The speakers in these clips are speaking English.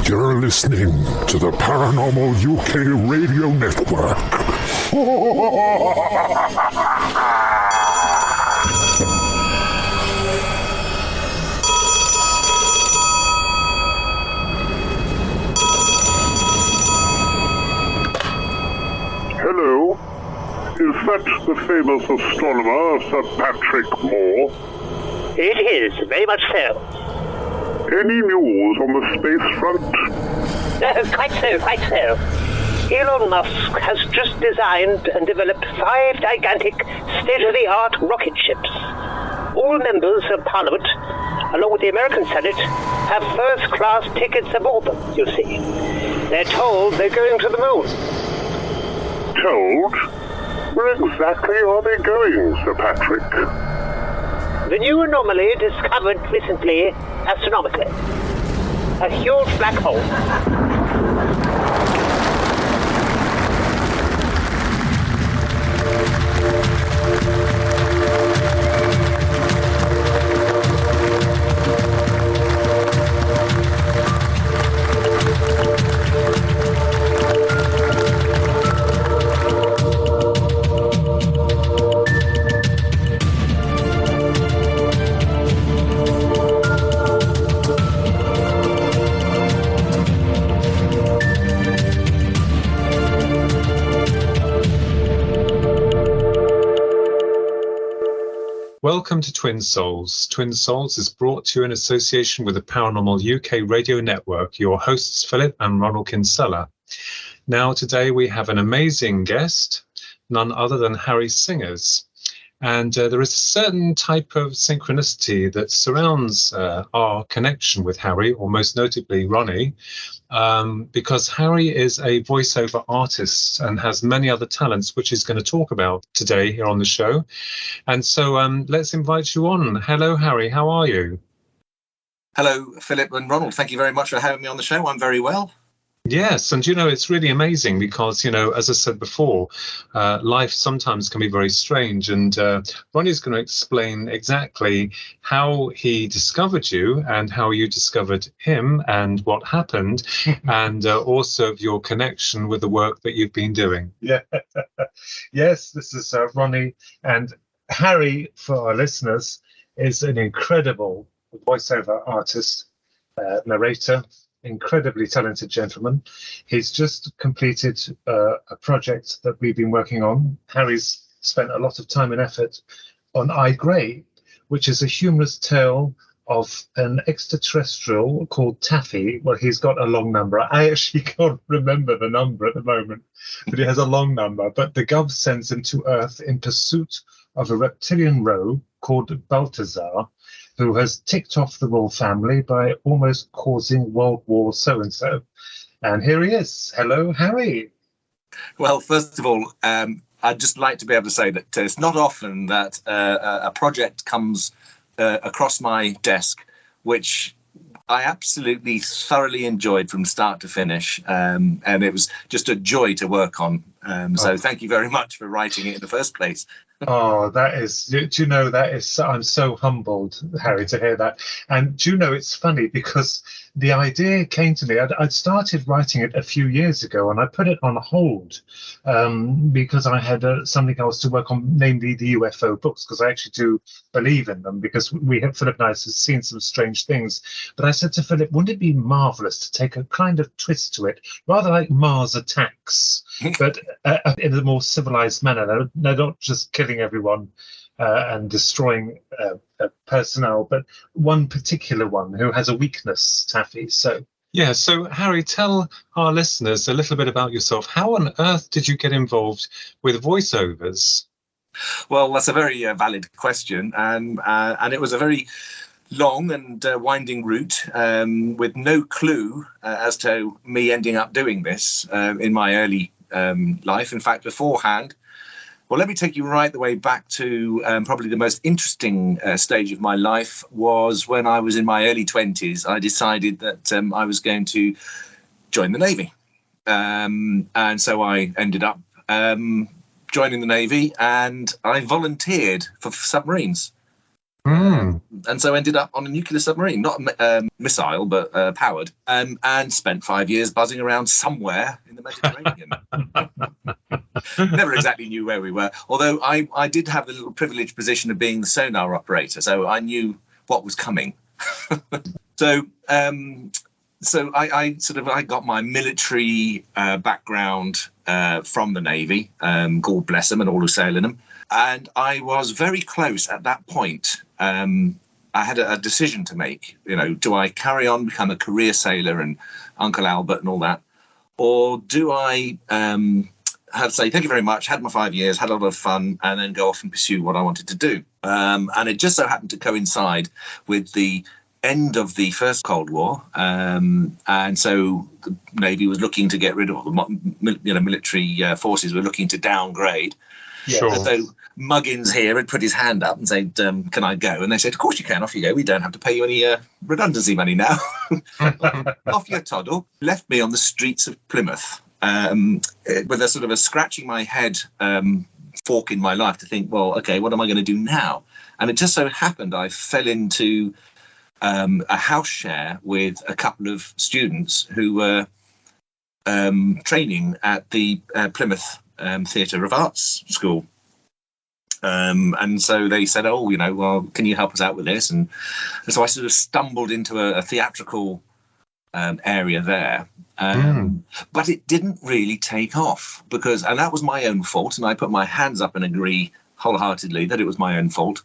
You're listening to the Paranormal UK Radio Network. Hello? Is that the famous astronomer, Sir Patrick Moore? It is, very much so. Any news on the space front? Quite so. Elon Musk has just designed and developed 5 gigantic, state-of-the-art rocket ships. All members of Parliament, along with the American Senate, have first-class tickets aboard them, you see. They're told they're going to the moon. Told? Where exactly are they going, Sir Patrick? The new anomaly discovered recently astronomically. A huge black hole. Welcome to Twin Souls. Twin Souls is brought to you in association with the Paranormal UK Radio Network. Your hosts, Philip and Ronald Kinsella. Now, today we have an amazing guest, none other than Harry Singers. And there is a certain type of synchronicity that surrounds our connection with Harry, or most notably Ronnie, because Harry is a voiceover artist and has many other talents, which he's going to talk about today here on the show. And so let's invite you on. Hello, Harry. How are you? Hello, Philip and Ronald. Thank you very much for having me on the show. I'm very well. Yes, and it's really amazing because, as I said before, life sometimes can be very strange. And Ronnie's going to explain exactly how he discovered you and how you discovered him and what happened, and also your connection with the work that you've been doing. Yeah. Yes, this is Ronnie. And Harry, for our listeners, is an incredible voiceover artist, narrator, incredibly talented gentleman. He's just completed a project that we've been working on. Harry's spent a lot of time and effort on I Grey, which is a humorous tale of an extraterrestrial called Taffy. Well, he's got a long number. I actually can't remember the number at the moment, but he has a long number. But the Gov sends him to Earth in pursuit of a reptilian rogue called Balthazar, who has ticked off the royal family by almost causing World War so-and-so. And here he is. Hello, Harry. Well, first of all, I'd just like to be able to say that it's not often that a project comes across my desk, which I absolutely thoroughly enjoyed from start to finish. And it was just a joy to work on. So thank you very much for writing it in the first place. Oh, that is, I'm so humbled, Harry, to hear that. And it's funny because the idea came to me. I'd started writing it a few years ago and I put it on hold because I had something else to work on, namely the UFO books, because I actually do believe in them, because Philip and I have seen some strange things. But I said to Philip, wouldn't it be marvelous to take a kind of twist to it, rather like Mars Attacks, but in a more civilized manner? They're not just killing everyone and destroying personnel, but one particular one who has a weakness, Taffy. So Harry, tell our listeners a little bit about yourself. How on earth did you get involved with voiceovers? Well, that's a very valid question, and it was a very long and winding route with no clue as to me ending up doing this in my early life. In fact, beforehand, well, let me take you right the way back to probably the most interesting stage of my life was when I was in my early 20s. I decided that I was going to join the Navy. And so I ended up joining the Navy, and I volunteered for submarines. And so ended up on a nuclear submarine, not missile, but powered, and spent 5 years buzzing around somewhere in the Mediterranean. Never exactly knew where we were, although I did have the little privileged position of being the sonar operator, so I knew what was coming. So I got my military background from the Navy, God bless them and all who sail in them. And I was very close at that point. I had a decision to make. Do I carry on, become a career sailor and Uncle Albert and all that? Or do I say, thank you very much, had my 5 years, had a lot of fun, and then go off and pursue what I wanted to do? And it just so happened to coincide with the end of the First Cold War. And so the Navy was looking to get rid of, the military forces were looking to downgrade. Sure. So Muggins here had put his hand up and said, can I go? And they said, of course you can, off you go. We don't have to pay you any redundancy money now. Off you toddle. Left me on the streets of Plymouth with a sort of a scratching my head fork in my life to think, well, okay, what am I going to do now? And it just so happened I fell into a house share with a couple of students who were training at the Plymouth Theatre of Arts School. And so they said, well, can you help us out with this? And so I sort of stumbled into a theatrical area there. But it didn't really take off and that was my own fault. And I put my hands up and agree wholeheartedly that it was my own fault.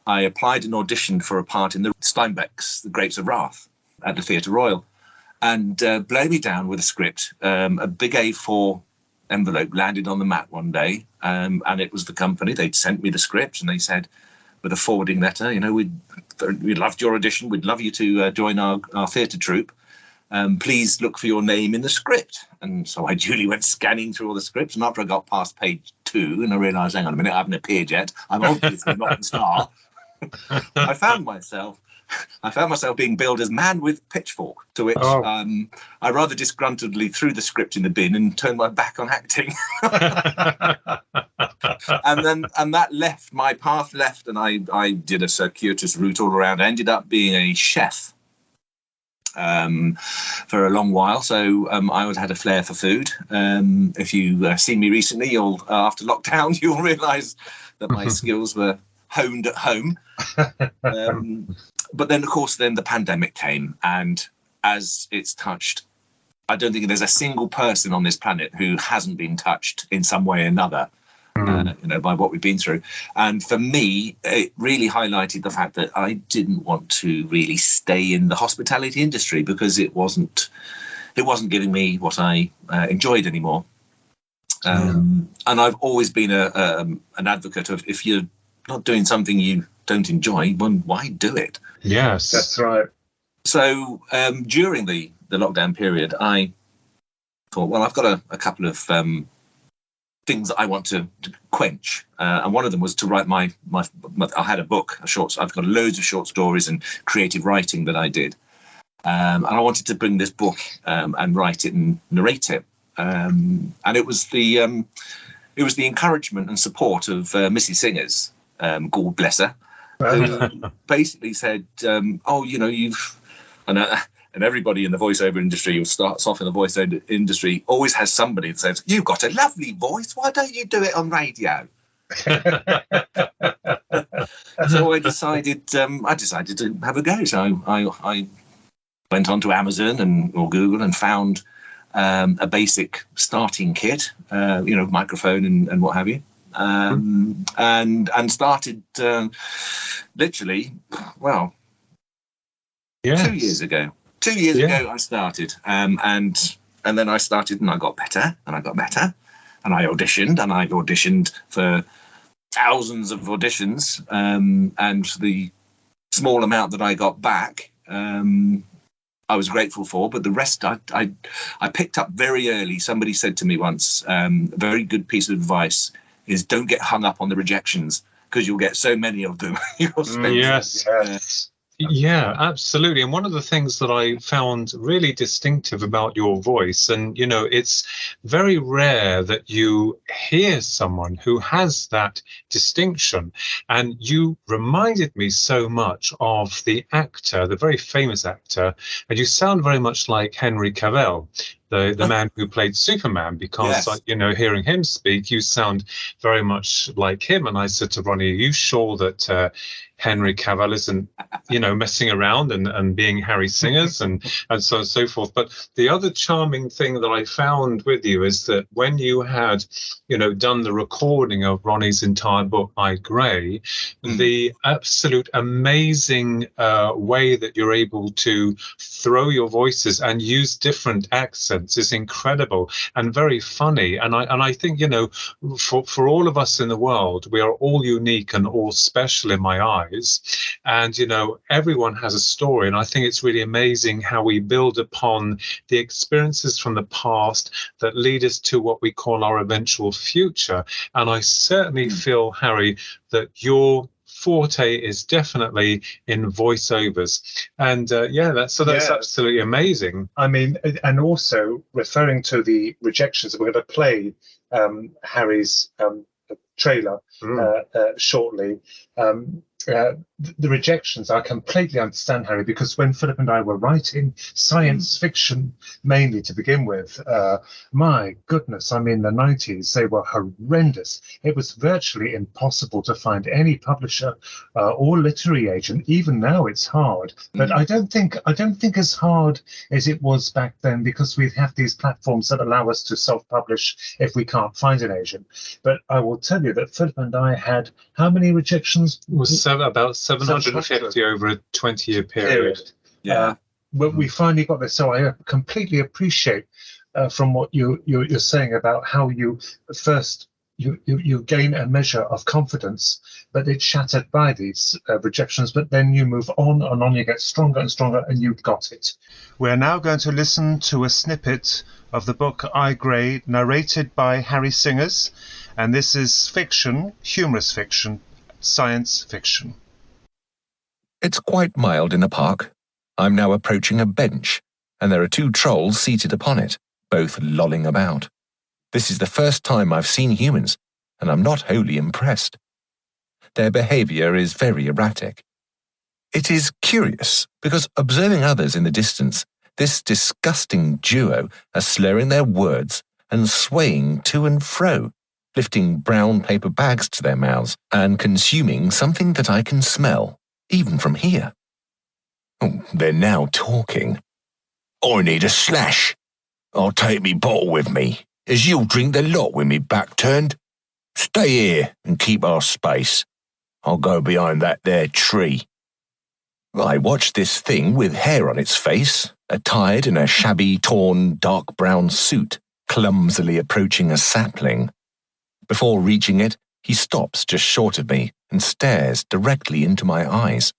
I applied and auditioned for a part in the Steinbeck's The Grapes of Wrath at the Theatre Royal, and blow me down with a script. A big A4 envelope landed on the mat one day, and it was the company. They'd sent me the script, and they said, with a forwarding letter, we loved your audition. We'd love you to join our theatre troupe. Please look for your name in the script. And so I duly went scanning through all the scripts, and after I got past page 2, and I realised, hang on a minute, I haven't appeared yet. I'm obviously not a star. I found myself being billed as man with pitchfork, to which I rather disgruntledly threw the script in the bin and turned my back on acting. and that left, my path left, and I did a circuitous route all around. I ended up being a chef for a long while, so I always had a flair for food. If you see me recently, after lockdown, you'll realise that my skills were honed at home. But then, of course, the pandemic came, and as it's touched, I don't think there's a single person on this planet who hasn't been touched in some way or another, by what we've been through. And for me, it really highlighted the fact that I didn't want to really stay in the hospitality industry because it wasn't giving me what I enjoyed anymore. And I've always been an advocate of, if you're not doing something you don't enjoy, well, why do it? Yes, that's right. So during the lockdown period, I thought, well, I've got a couple of things that I want to quench, and one of them was to write my I had a book, I've got loads of short stories and creative writing that I did, and I wanted to bring this book and write it and narrate it, and it was the encouragement and support of Missy Singers, God bless her, who basically said, you've, and everybody in the voiceover industry who starts off in the voiceover industry always has somebody that says, you've got a lovely voice, why don't you do it on radio? So I decided to have a go. So I went onto Amazon or Google and found a basic starting kit, microphone and what have you. And started literally, 2 years ago. 2 years ago I started, and then I started, and I got better, and I got better, and I auditioned, and I've auditioned for thousands of auditions, and the small amount that I got back, I was grateful for, but the rest I picked up very early. Somebody said to me once, a very good piece of advice is, don't get hung up on the rejections, because you'll get so many of them. Yes. Yeah, absolutely. And one of the things that I found really distinctive about your voice, and, it's very rare that you hear someone who has that distinction. And you reminded me so much of the actor, the very famous actor, and you sound very much like Henry Cavill, the man who played Superman, because, Yes. hearing him speak, you sound very much like him. And I said to Ronnie, are you sure that Henry Cavill isn't, messing around and being Harry Singers and so on and so forth? But the other charming thing that I found with you is that when you had, done the recording of Ronnie's entire book, I Grey, the absolute amazing way that you're able to throw your voices and use different accents is incredible and very funny. And I think, for all of us in the world, we are all unique and all special in my eyes. And, everyone has a story. And I think it's really amazing how we build upon the experiences from the past that lead us to what we call our eventual future. And I certainly feel, Harry, that your forte is definitely in voiceovers. And that's absolutely amazing. I mean, and also referring to the Rejections, we're going to play Harry's trailer shortly. The Rejections, I completely understand, Harry, because when Philip and I were writing science fiction, mainly to begin with, my goodness, I mean, the 90s, they were horrendous. It was virtually impossible to find any publisher or literary agent. Even now, it's hard, but I don't think as hard as it was back then, because we have these platforms that allow us to self-publish if we can't find an agent. But I will tell you that Philip and I had how many Rejections? It was about 750 over a 20-year period. Yeah. When we finally got this, so I completely appreciate from what you're saying about how you first you gain a measure of confidence, but it's shattered by these Rejections. But then you move on and on, you get stronger and stronger, and you've got it. We're now going to listen to a snippet of the book I Grey, narrated by Harry Singers, and this is fiction, humorous fiction, science fiction. It's quite mild in the park. I'm now approaching a bench, and there are two trolls seated upon it, both lolling about. This is the first time I've seen humans, and I'm not wholly impressed. Their behaviour is very erratic. It is curious, because observing others in the distance, this disgusting duo are slurring their words and swaying to and fro, lifting brown paper bags to their mouths and consuming something that I can smell, even from here. Oh, they're now talking. I need a slash. I'll take me bottle with me, as you'll drink the lot with me back turned. Stay here and keep our space. I'll go behind that there tree. I watched this thing with hair on its face, attired in a shabby, torn, dark brown suit, clumsily approaching a sapling. Before reaching it, he stops just short of me and stares directly into my eyes.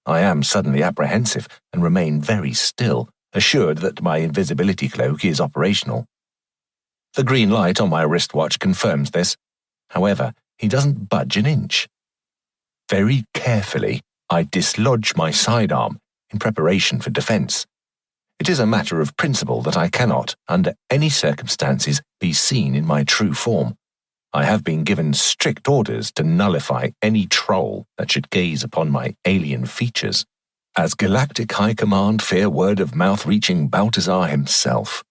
I am suddenly apprehensive and remain very still, assured that my invisibility cloak is operational. The green light on my wristwatch confirms this. However, he doesn't budge an inch. Very carefully, I dislodge my sidearm in preparation for defence. It is a matter of principle that I cannot, under any circumstances, be seen in my true form. I have been given strict orders to nullify any troll that should gaze upon my alien features. As Galactic High Command fear word of mouth reaching Balthazar himself.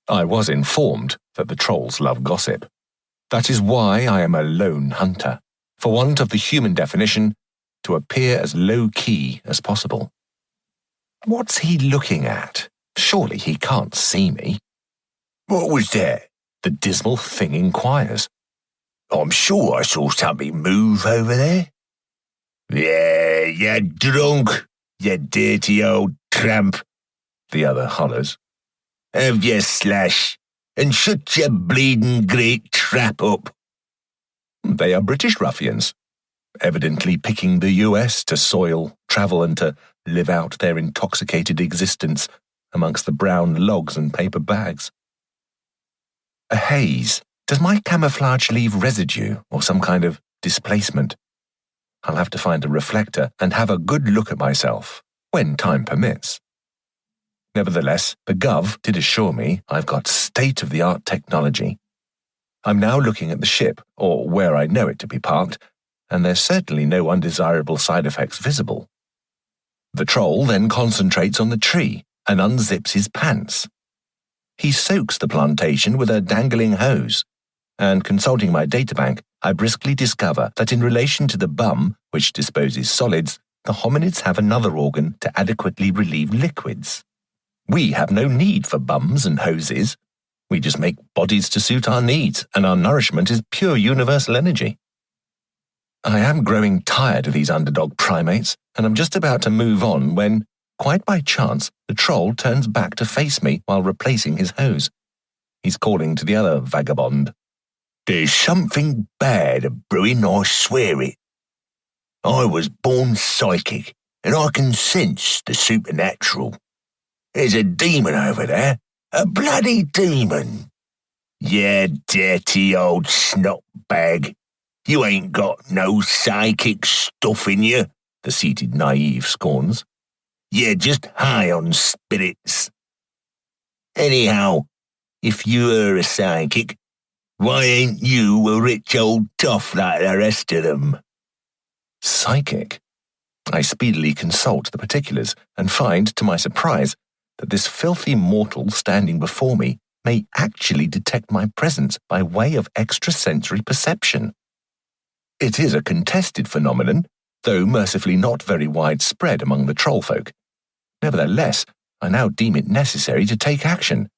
I was informed that the trolls love gossip. That is why I am a lone hunter, for want of the human definition, to appear as low-key as possible. What's he looking at? Surely he can't see me. What was that? The dismal thing inquires. I'm sure I saw something move over there. Yeah, you're drunk, you dirty old tramp, the other hollers. Have your slash, and shut your bleeding great trap up. They are British ruffians, evidently picking the US to soil, travel, and to live out their intoxicated existence amongst the brown logs and paper bags. A haze. Does my camouflage leave residue or some kind of displacement? I'll have to find a reflector and have a good look at myself, when time permits. Nevertheless, the Gov did assure me I've got state-of-the-art technology. I'm now looking at the ship, or where I know it to be parked, and there's certainly no undesirable side effects visible. The troll then concentrates on the tree and unzips his pants. He soaks the plantation with a dangling hose, and consulting my databank, I briskly discover that in relation to the bum, which disposes solids, the hominids have another organ to adequately relieve liquids. We have no need for bums and hoses. We just make bodies to suit our needs, and our nourishment is pure universal energy. I am growing tired of these underdog primates, and I'm just about to move on when, quite by chance, the troll turns back to face me while replacing his hose. He's calling to the other vagabond. There's something bad brewing, I swear it. I was born psychic, and I can sense the supernatural. There's a demon over there, a bloody demon. Yeah, dirty old snot bag. You ain't got no psychic stuff in you, the seated naive scorns. You're just high on spirits. Anyhow, if you were a psychic, why ain't you a rich old toff like the rest of them? Psychic? I speedily consult the particulars and find, to my surprise, that this filthy mortal standing before me may actually detect my presence by way of extrasensory perception. It is a contested phenomenon, though mercifully not very widespread among the trollfolk. Nevertheless, I now deem it necessary to take action.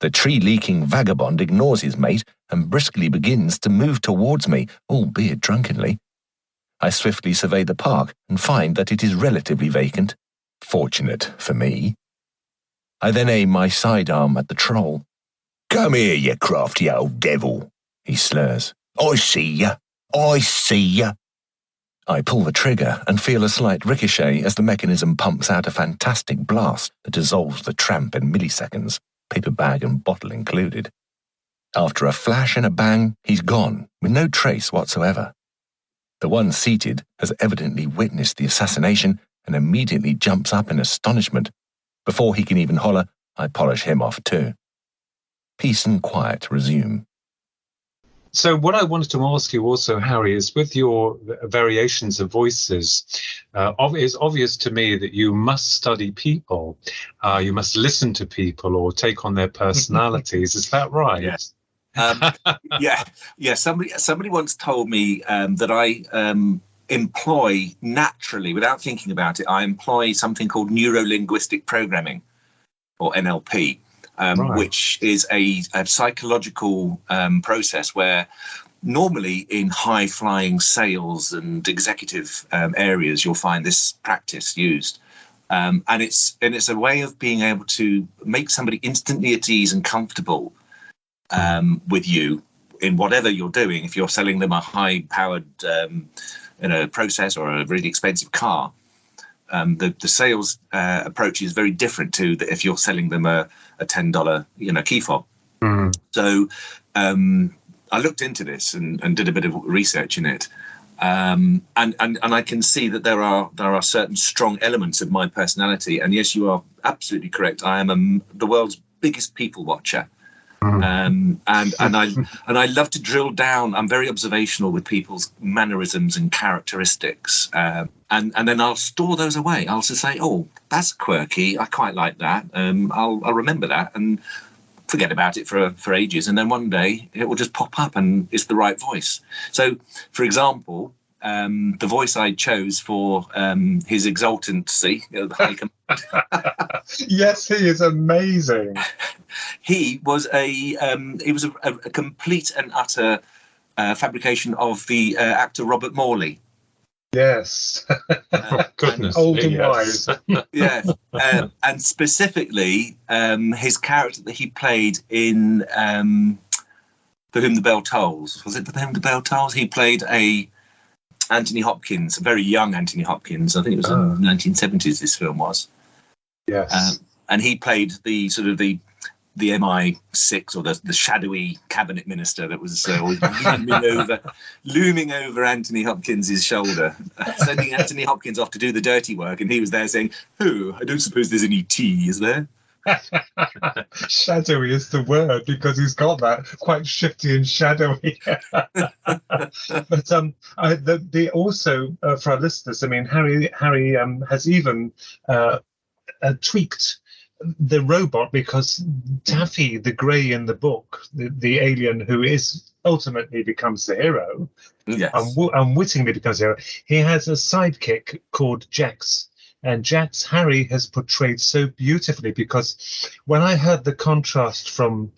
The tree-leaking vagabond ignores his mate and briskly begins to move towards me, albeit drunkenly. I swiftly survey the park and find that it is relatively vacant. Fortunate for me. I then aim my sidearm at the troll. Come here, you crafty old devil, he slurs. I see ya. I see ya. I pull the trigger and feel a slight ricochet as the mechanism pumps out a fantastic blast that dissolves the tramp in milliseconds, paper bag and bottle included. After a flash and a bang, he's gone, with no trace whatsoever. The one seated has evidently witnessed the assassination and immediately jumps up in astonishment. Before he can even holler, I polish him off too. Peace and quiet resume. So what I wanted to ask you also, Harry, is with your variations of voices, it's obvious to me that you must study people. You must listen to people or take on their personalities. Is that right? Yes. Yeah. Somebody once told me that I employ naturally, without thinking about it, I employ something called neuro-linguistic programming, or NLP. Right. Which is a psychological process where normally in high-flying sales and executive areas you'll find this practice used, and it's a way of being able to make somebody instantly at ease and comfortable with you in whatever you're doing. If you're selling them a high-powered process or a really expensive car, the sales approach is very different to if you're selling them a $10 key fob. Mm. So I looked into this and did a bit of research in it, and I can see that there are certain strong elements of my personality. And yes, you are absolutely correct. I am the world's biggest people watcher. And I love to drill down. I'm very observational with people's mannerisms and characteristics, and then I'll store those away. I'll just say, oh, that's quirky, I quite like that. I'll remember that and forget about it for ages, and then one day it will just pop up and it's the right voice. So, for example, the voice I chose for His Exaltancy, the High Command. Yes, he is amazing. He was a complete and utter fabrication of the actor Robert Morley. Yes. Goodness. Old and wise. Yeah. And specifically, his character that he played in For Whom the Bell Tolls. Was it For Whom the Bell Tolls? He played Anthony Hopkins, a very young Anthony Hopkins. I think it was in the 1970s this film was. Yes. And he played the sort of the the MI6 or the shadowy cabinet minister that was always looming over Anthony Hopkins' shoulder, sending Anthony Hopkins off to do the dirty work, and he was there saying, "Oh, I don't suppose there's any tea, is there?" Shadowy is the word, because he's got that quite shifty and shadowy. But also for our listeners, I mean, Harry has even tweaked the robot, because Taffy, the grey in the book, the alien who is ultimately becomes the hero, Yes. unwittingly becomes the hero, he has a sidekick called Jax. And Jax, Harry has portrayed so beautifully, because when I heard the contrast from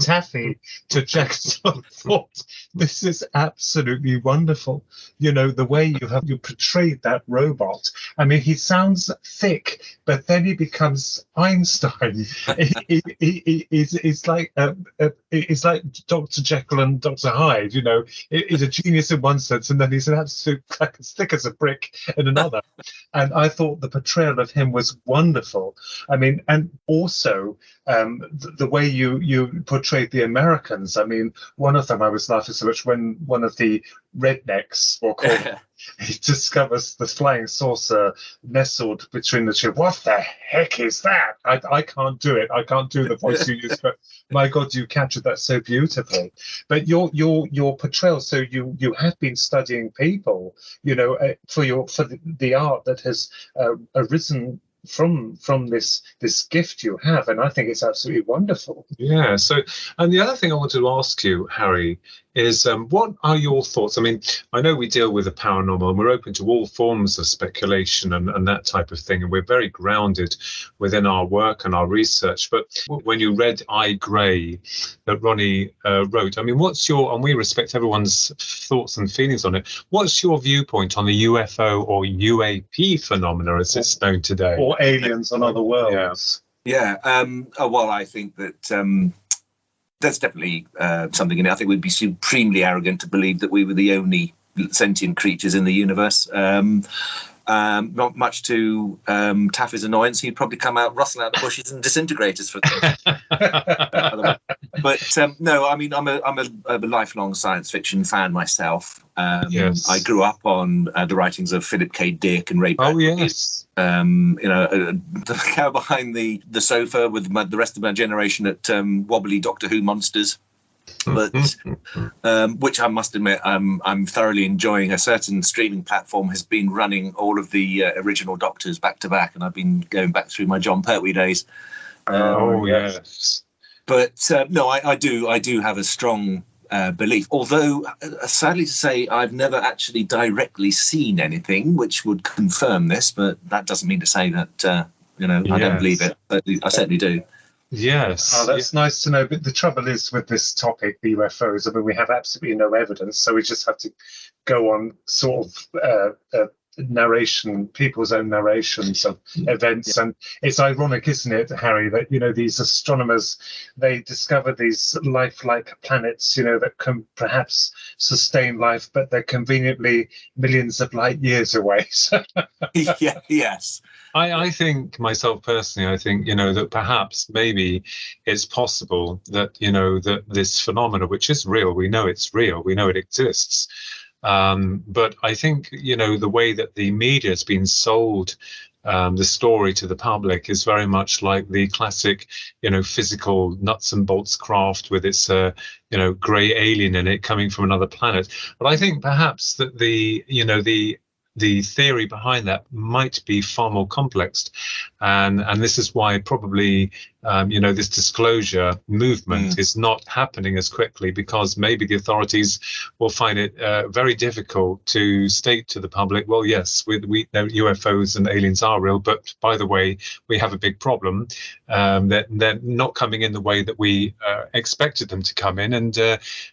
Taffy to Jax, I thought, this is absolutely wonderful. You know, the way you portrayed that robot. I mean, he sounds thick, but then he becomes Einstein. He's like Dr. Jekyll and Dr. Hyde. You know, he's a genius in one sense, and then he's an absolute as thick as a brick in another. And I thought the portrayal of him was wonderful. I mean, and also the way you portrayed the Americans. I mean, one of them I was laughing so much when one of the rednecks, or called, he discovers the flying saucer nestled between the two. What the heck is that? I can't do it. I can't do the voice you use, but my God, you captured that so beautifully. But your portrayal. So you have been studying people, you know, for the art that has arisen from this gift you have, and I think it's absolutely wonderful. Yeah. So, and the other thing I wanted to ask you, Harry, is what are your thoughts? I mean, I know we deal with the paranormal, and we're open to all forms of speculation and that type of thing, and we're very grounded within our work and our research. But when you read I, Grey that Ronnie wrote, I mean, what's your, and we respect everyone's thoughts and feelings on it, what's your viewpoint on the UFO or UAP phenomena as it's known today? Or aliens on other worlds. Yeah. Well, I think that there's definitely something in it. I think we'd be supremely arrogant to believe that we were the only sentient creatures in the universe. Not much to Taffy's annoyance, he'd probably come out, rustle out the bushes and disintegrate us for things. But no, I mean, I'm a lifelong science fiction fan myself. Yes. I grew up on the writings of Philip K. Dick and Ray Bradbury. Oh, yes. You know, the cow behind the sofa with the rest of my generation at wobbly Doctor Who monsters. But which I must admit, I'm thoroughly enjoying. A certain streaming platform has been running all of the original Doctors back to back, and I've been going back through my John Pertwee days. Yes. But no, I do have a strong belief. Although, sadly to say, I've never actually directly seen anything which would confirm this. But that doesn't mean to say that I don't believe it. But I certainly do. Yes. Oh, that's nice to know. But the trouble is with this topic, the UFOs, I mean, we have absolutely no evidence, so we just have to go on sort of narration, people's own narrations of events. And it's ironic, isn't it, Harry, that, you know, these astronomers, they discover these lifelike planets, you know, that can perhaps sustain life, but they're conveniently millions of light years away. Yes. I think, myself personally, I think, you know, that perhaps maybe it's possible that, you know, that this phenomena, which is real, we know it's real, we know it exists. But I think, you know, the way that the media has been sold the story to the public is very much like the classic, you know, physical nuts and bolts craft with its, you know, grey alien in it coming from another planet. But I think perhaps that the theory behind that might be far more complex, and this is why probably you know, this disclosure movement is not happening as quickly, because maybe the authorities will find it very difficult to state to the public, well, yes, we know UFOs and aliens are real, but by the way, we have a big problem, that they're not coming in the way that we expected them to come in, and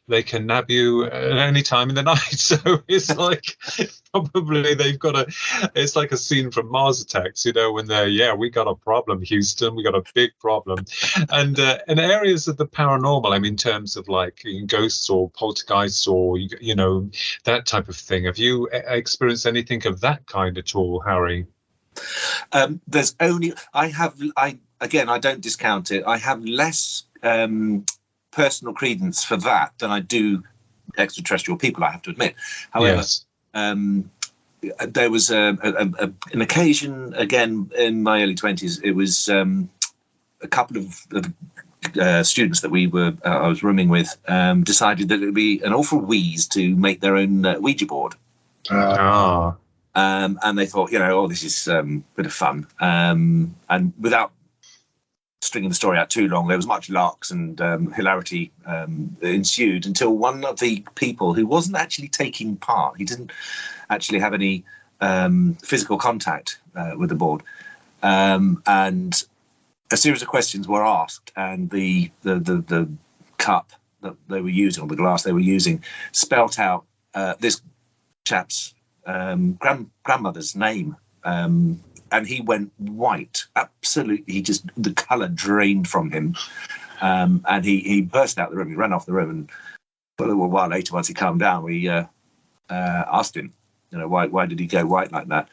they can nab you at any time in the night. So it's like probably they've got it's like a scene from Mars Attacks, you know, when they're, we got a problem, Houston, we got a big problem. And in areas of the paranormal, I mean, in terms of like ghosts or poltergeists or, you know, that type of thing, have you experienced anything of that kind at all, Harry? There's only, I again, I don't discount it. I have less personal credence for that than I do extraterrestrial people, I have to admit. However, Yes. There was an occasion, again, in my early 20s. It was a couple of students that I was rooming with decided that it would be an awful wheeze to make their own Ouija board. And they thought, this is a bit of fun. And without stringing the story out too long, there was much larks and hilarity ensued until one of the people who wasn't actually taking part, he didn't actually have any physical contact with the board, and a series of questions were asked, and the cup that they were using, or the glass they were using, spelt out this chap's grandmother's name, and he went white. Absolutely, the colour drained from him, and he burst out the room. He ran off the room, and a little while later, once he calmed down, we asked him, why did he go white like that?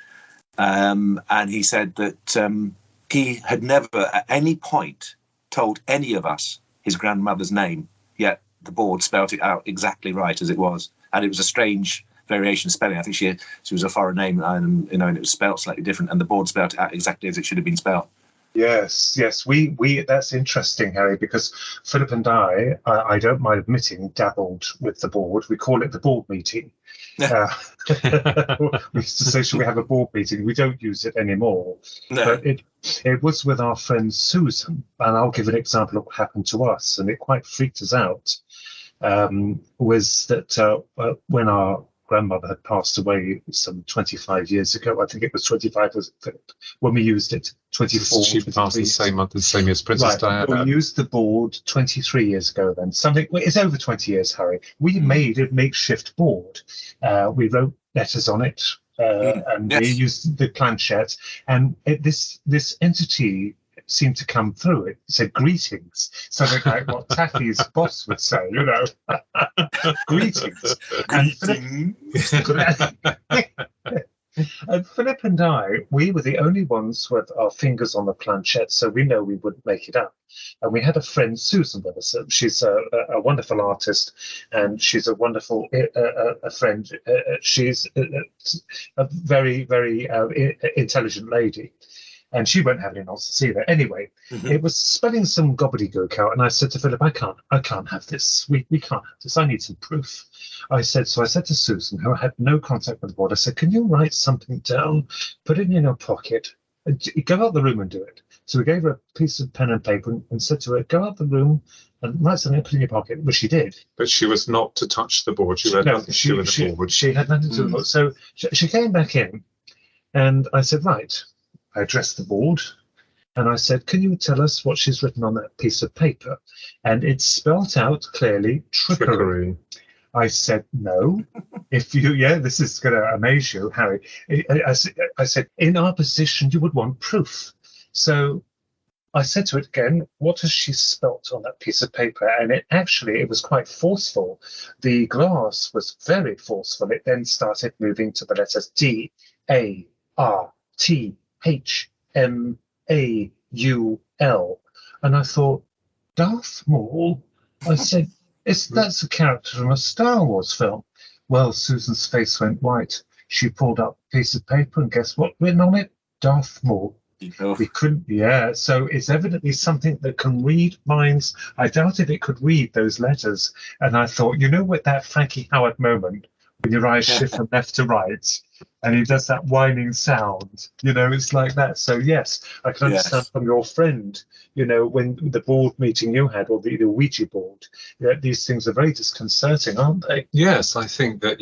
And he said that he had never at any point told any of us his grandmother's name, yet the board spelt it out exactly right as it was, and it was a strange variation of spelling. I think she was a foreign name, and it was spelt slightly different, and the board spelt it out exactly as it should have been spelt. Yes. We that's interesting, Harry, because Philip and I don't mind admitting, dabbled with the board. We call it the board meeting. We used to say, should we have a board meeting? We don't use it anymore. No. But it was with our friend Susan, and I'll give an example of what happened to us, and it quite freaked us out. Was that when our grandmother had passed away some 25 years ago. I think it was 25 when we used it. 24. She passed the same year as Princess Diana. We used the board 23 years ago. Then it's over 20 years, Harry. We made a makeshift board. We wrote letters on it, and we used the planchette. And this entity seemed to come through. It said greetings, something like what Taffy's boss would say, greetings. And Philip and I, we were the only ones with our fingers on the planchette, so we know we wouldn't make it up. And we had a friend, Susan, with us. She's a wonderful artist, and she's a wonderful a friend. She's a very, very intelligent lady. And she won't have any nonsense either. Anyway, It was spelling some gobbledygook out, and I said to Philip, I can't have this. We can't have this. I need some proof. So I said to Susan, who had no contact with the board, I said, can you write something down, put it in your pocket, go out the room and do it. So we gave her a piece of pen and paper and said to her, go out the room and write something and put it in your pocket, which she did. But she was not to touch the board. She had nothing to do with the board. She had nothing to do with the board. So she came back in, and I said, right. I addressed the board, and I said, can you tell us what she's written on that piece of paper? And it's spelt out clearly, trickery. I said, no. This is going to amaze you, Harry. I said, in our position, you would want proof. So I said to it again, what has she spelt on that piece of paper? And it was quite forceful. The glass was very forceful. It then started moving to the letters D-A-R-T H-M-A-U-L. And I thought, Darth Maul? I said, that's a character from a Star Wars film. Well, Susan's face went white. She pulled up a piece of paper, and guess what written on it? Darth Maul. We couldn't, so it's evidently something that can read minds. I doubted it could read those letters. And I thought, with that Frankie Howard moment, when your eyes shift from left to right, and he does that whining sound, it's like that. So yes, I can understand from your friend, when the board meeting you had, or the Ouija board, these things are very disconcerting, aren't they? Yes, I think that,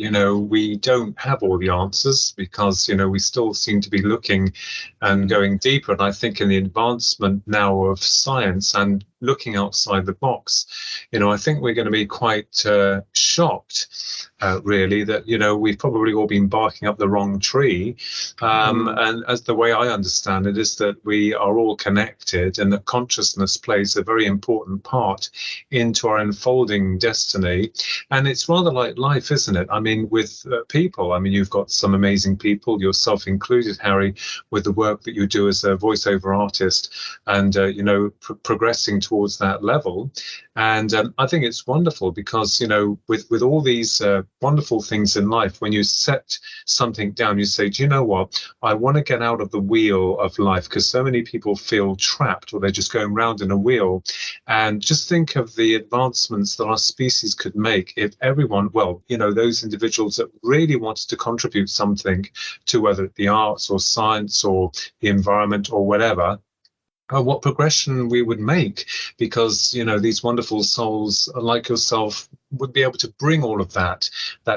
we don't have all the answers, because, we still seem to be looking and going deeper. And I think in the advancement now of science and looking outside the box, I think we're going to be quite shocked, really, that, we've probably all been barking up the wrong tree. And as the way I understand it is that we are all connected, and that consciousness plays a very important part into our unfolding destiny. And it's rather like life, isn't it? I mean, with people, I mean, you've got some amazing people, yourself included, Harry, with the work that you do as a voiceover artist, and progressing towards that level. And I think it's wonderful because, with all these wonderful things in life, when you set something down, you say, do you know what? I want to get out of the wheel of life, because so many people feel trapped, or they're just going round in a wheel. And just think of the advancements that our species could make if everyone, those individuals that really wanted to contribute something to whether it the arts or science or the environment or whatever, what progression we would make, because these wonderful souls like yourself would be able to bring all of that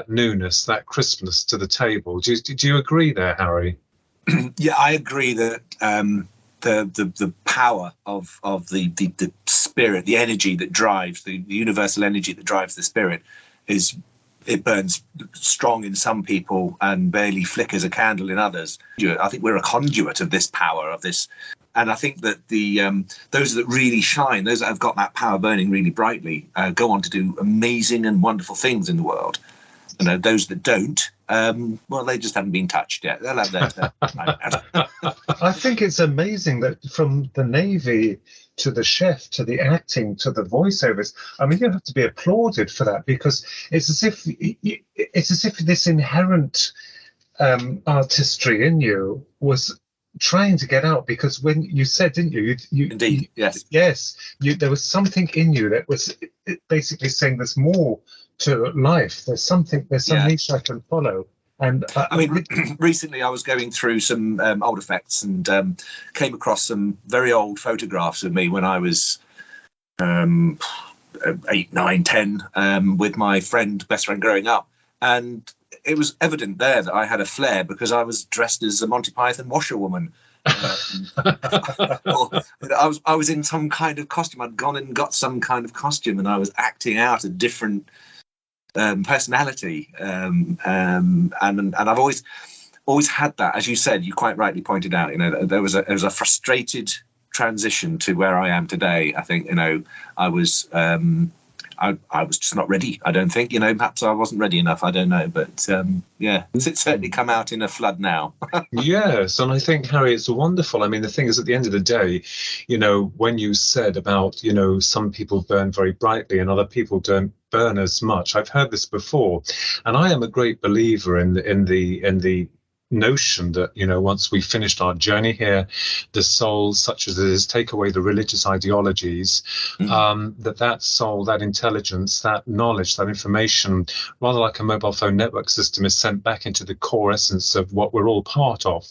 newness, that crispness to the table. Do you agree there, Harry? Yeah, I agree that the power of the spirit, the energy that drives, the universal energy that drives the spirit, it burns strong in some people and barely flickers a candle in others. I think we're a conduit of this power, of this. And I think that those that really shine, those that have got that power burning really brightly, go on to do amazing and wonderful things in the world. And those that don't, they just haven't been touched yet. They'll have their I think it's amazing that from the Navy to the chef to the acting to the voiceovers, I mean, you have to be applauded for that, because it's as if this inherent artistry in you was trying to get out. Because when you said, didn't you? Indeed, yes. Yes, there was something in you that was basically saying there's more to life. There's some niche I can follow. And I mean, recently I was going through some old effects and came across some very old photographs of me when I was 8, 9, 10, with my best friend growing up. And it was evident there that I had a flair because I was dressed as a Monty Python washerwoman. I was in some kind of costume. I'd gone and got some kind of costume, and I was acting out a different personality. And I've always had that, as you said, you quite rightly pointed out. There was a frustrated transition to where I am today. I think I was just not ready. I don't think, perhaps I wasn't ready enough. I don't know. But it's certainly come out in a flood now. Yes. And I think, Harry, it's wonderful. I mean, the thing is, at the end of the day, when you said about, some people burn very brightly and other people don't burn as much. I've heard this before. And I am a great believer in the notion that once we finished our journey here, the soul, such as it is, take away the religious ideologies, that soul, that intelligence, that knowledge, that information, rather like a mobile phone network system, is sent back into the core essence of what we're all part of.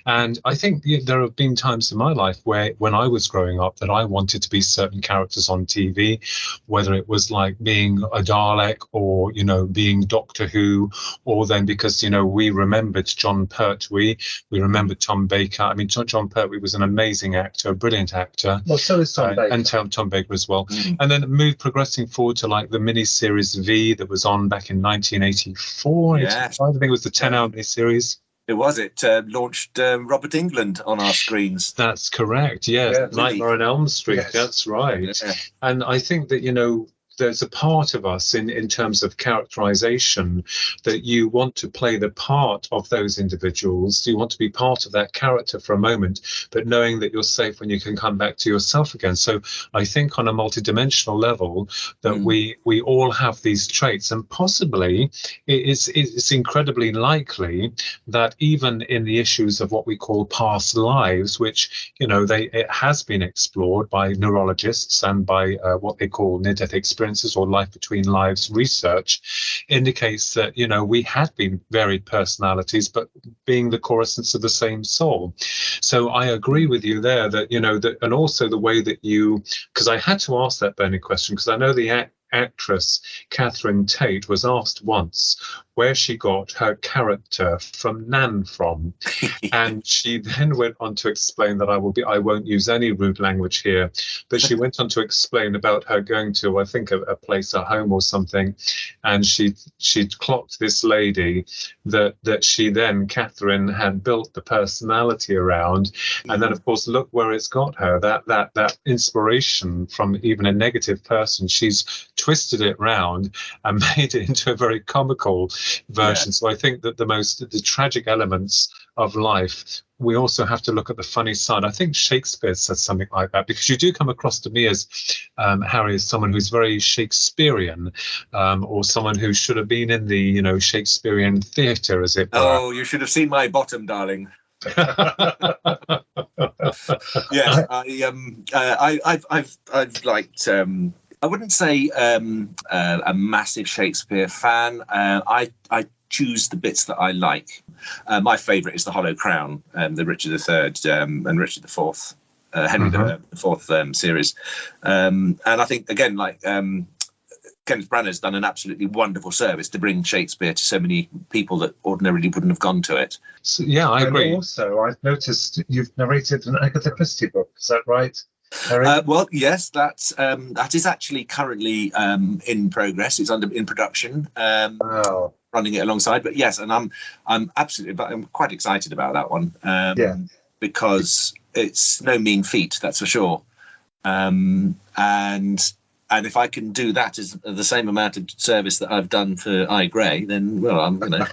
And I think there have been times in my life where, when I was growing up, that I wanted to be certain characters on TV, whether it was like being a Dalek or being Doctor Who, or then because we remembered John Pertwee, we remember Tom Baker. I mean, John Pertwee was an amazing actor, a brilliant actor. Well, so is Tom Baker. And Tom Baker as well. And then progressing forward to like the mini-series V that was on back in 1984, 85. I think it was the 10-hour mini-series. It was. It launched Robert England on our screens. That's correct, yes. Yeah, Nightmare on Elm Street, yes. That's right. Yeah. And I think that, there's a part of us in terms of characterization that you want to play the part of those individuals. You want to be part of that character for a moment, but knowing that you're safe when you can come back to yourself again. So I think on a multidimensional level that we all have these traits, and possibly it's incredibly likely that even in the issues of what we call past lives, which, it has been explored by neurologists and by what they call near-death experiences or life between lives research, indicates that we had been varied personalities, but being the core essence of the same soul. So I agree with you there that and also the way that because I had to ask that burning question, because I know the actress Catherine Tate was asked once where she got her character from Nan from, and she then went on to explain that I won't use any rude language here, but she went on to explain about her going to, I think, a place, a home or something, and she'd clocked this lady that she then, Catherine, had built the personality around, and then of course look where it's got her, that inspiration from even a negative person, she's twisted it round and made it into a very comical version. Yeah. So I think that the tragic elements of life, we also have to look at the funny side. I think Shakespeare says something like that, because you do come across to me as Harry, as someone who's very Shakespearean, or someone who should have been in the Shakespearean theatre, as it were. Oh, you should have seen my bottom, darling. Yes, I've liked. I wouldn't say a massive Shakespeare fan. I choose the bits that I like. My favourite is the Hollow Crown, the Richard III and Richard IV, Henry IV series. And I think, again, like Kenneth Branagh's done an absolutely wonderful service to bring Shakespeare to so many people that ordinarily wouldn't have gone to it. So, yeah, I agree. And also, I've noticed you've narrated an Agatha Christie book. Is that right? Well, yes, that is actually currently in progress. It's in production, running it alongside. But yes, and I'm quite excited about that one, because it's no mean feat, that's for sure. And if I can do that as the same amount of service that I've done for I Grey, then I'm going to.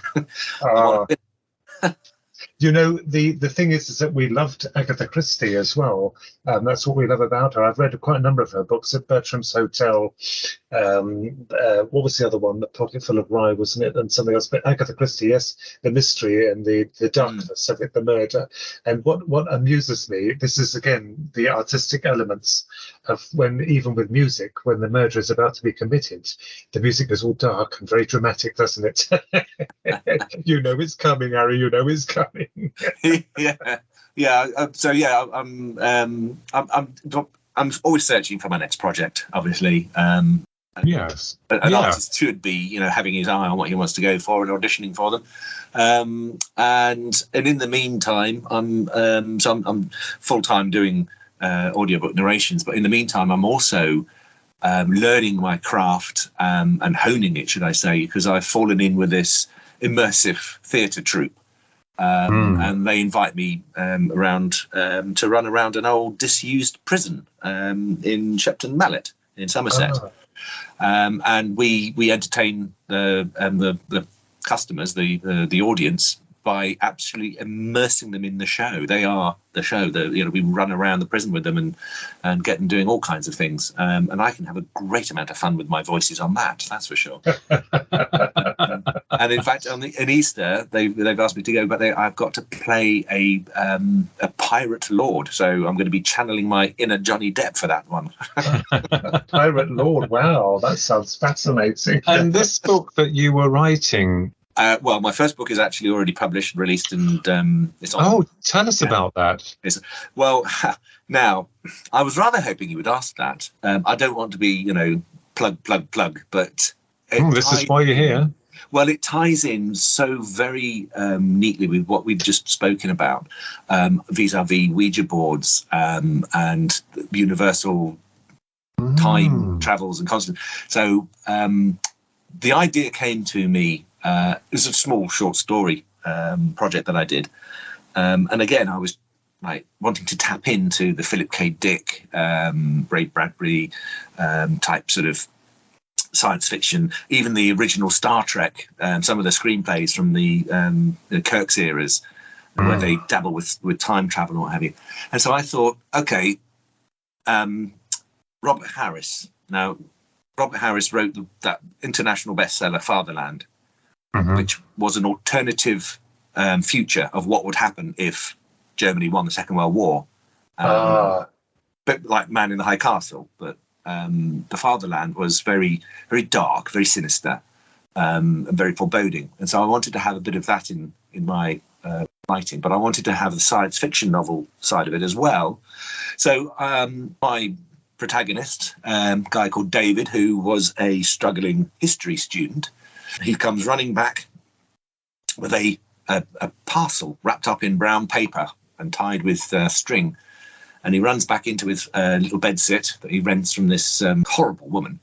You know, the thing is that we loved Agatha Christie as well. That's what we love about her. I've read quite a number of her books at Bertram's Hotel. What was the other one? The Pocket Full of Rye, wasn't it? And something else. But Agatha Christie, yes, the mystery and the darkness of it, the murder. And what amuses me, this is, again, the artistic elements of when, even with music, when the murder is about to be committed, the music is all dark and very dramatic, doesn't it? You know it's coming, Harry, you know it's coming. I'm always searching for my next project, obviously. Yes, an artist should be, having his eye on what he wants to go for and auditioning for them. And in the meantime, I'm full time doing audiobook narrations, but in the meantime, I'm also learning my craft and honing it, should I say, because I've fallen in with this immersive theatre troupe. And they invite me around to run around an old disused prison in Shepton Mallet in Somerset. And we entertain the customers, the audience, by absolutely immersing them in the show. They are the show. We run around the prison with them and get them doing all kinds of things. And I can have a great amount of fun with my voices on that. That's for sure. And in fact, in Easter, they've asked me to go, but I've got to play a pirate lord. So I'm going to be channeling my inner Johnny Depp for that one. Pirate lord, wow, that sounds fascinating. And this book that you were writing. Well, my first book is actually already published, released, and it's on. Oh, tell us about that. Well, now, I was rather hoping you would ask that. I don't want to be, plug, but... this is why you're here. Well, it ties in so very neatly with what we've just spoken about, vis-a-vis Ouija boards and universal time travels and constant. So the idea came to me. It was a small short story project that I did. And again, I was wanting to tap into the Philip K. Dick, Ray Bradbury type sort of science fiction, even the original Star Trek, some of the screenplays from the Kirk's eras, where they dabble with time travel and what have you. And so I thought, okay, Robert Harris. Now, Robert Harris wrote that international bestseller, Fatherland, which was an alternative future of what would happen if Germany won the Second World War. Bit like Man in the High Castle, but the Fatherland was very, very dark, very sinister, and very foreboding. And so I wanted to have a bit of that in my writing, but I wanted to have the science fiction novel side of it as well. So my protagonist, guy called David, who was a struggling history student. He comes running back with a parcel wrapped up in brown paper and tied with string. And he runs back into his little bedsit that he rents from this horrible woman.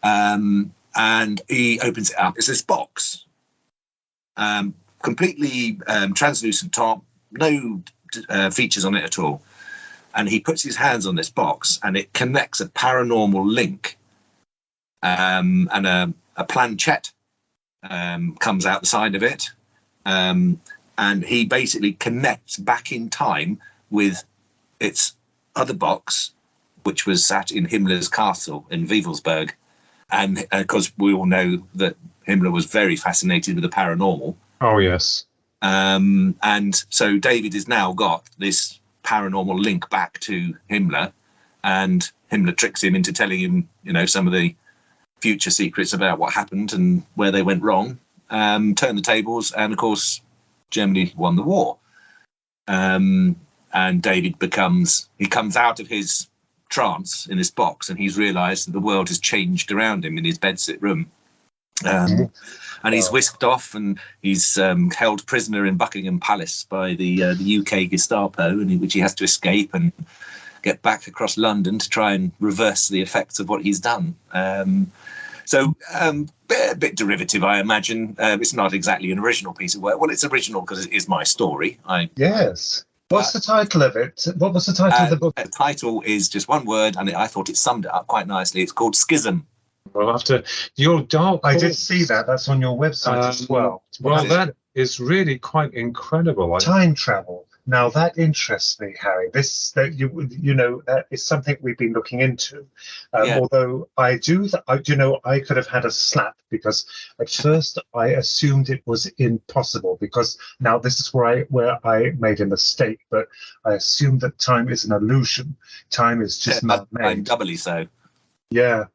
And he opens it up. It's this box, completely translucent top, no features on it at all. And he puts his hands on this box, and it connects a paranormal link. And a planchette comes out the side of it. And he basically connects back in time with its other box, which was sat in Himmler's castle in Wewelsburg. And because we all know that Himmler was very fascinated with the paranormal. Oh, yes. And so David has now got this paranormal link back to Himmler, and Himmler tricks him into telling him, you know, some of the future secrets about what happened and where they went wrong, turned the tables, and of course Germany won the war. And David comes out of his trance in this box, and he's realized that the world has changed around him in his bedsit room. And he's whisked off, and he's held prisoner in Buckingham Palace by the UK Gestapo, in which he has to escape and get back across London to try and reverse the effects of what he's done. So a bit derivative, I imagine. It's not exactly an original piece of work. Well, it's original because it is my story. Yes. What's the title of it? What was the title of the book? The title is just one word, and I thought it summed it up quite nicely. It's called Schism. Well, after your dark, I did see that. That's on your website as well. Well, that is really quite incredible. Time travel. Now that interests me, Harry. You know, that is something we've been looking into. Although I could have had a slap, because at first I assumed it was impossible. Because now this is where I made a mistake. But I assumed that time is an illusion. Time is just man-made. Doubly so. Yeah.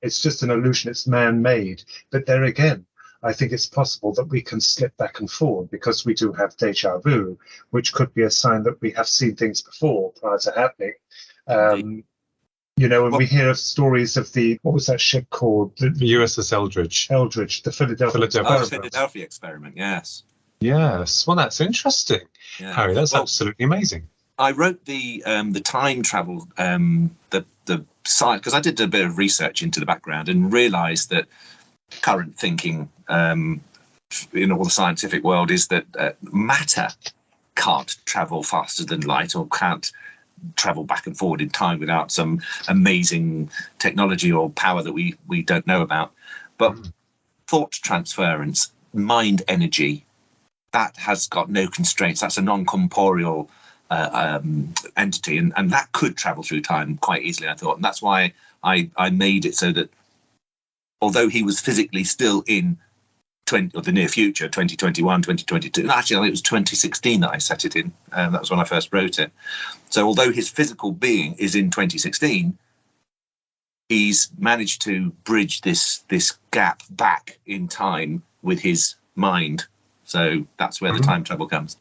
It's just an illusion. It's man-made. But there again, I think it's possible that we can slip back and forward, because we do have deja vu, which could be a sign that we have seen things before prior to happening. You know, and we hear of stories of what was that ship called? The USS Eldridge. The Philadelphia experiment, yes. Yes. Well, that's interesting, Harry. That's absolutely amazing. I wrote the time travel, the side, because I did a bit of research into the background and realised that current thinking in all the scientific world is that matter can't travel faster than light, or can't travel back and forward in time without some amazing technology or power that we don't know about. But thought transference, mind energy, that has got no constraints. That's a non-corporeal entity, and that could travel through time quite easily, I thought. And that's why I made it so that although he was physically still in the near future, 2021, 2022, actually I think it was 2016 that I set it in. That was when I first wrote it. So although his physical being is in 2016, he's managed to bridge this gap back in time with his mind. So that's where the time travel comes.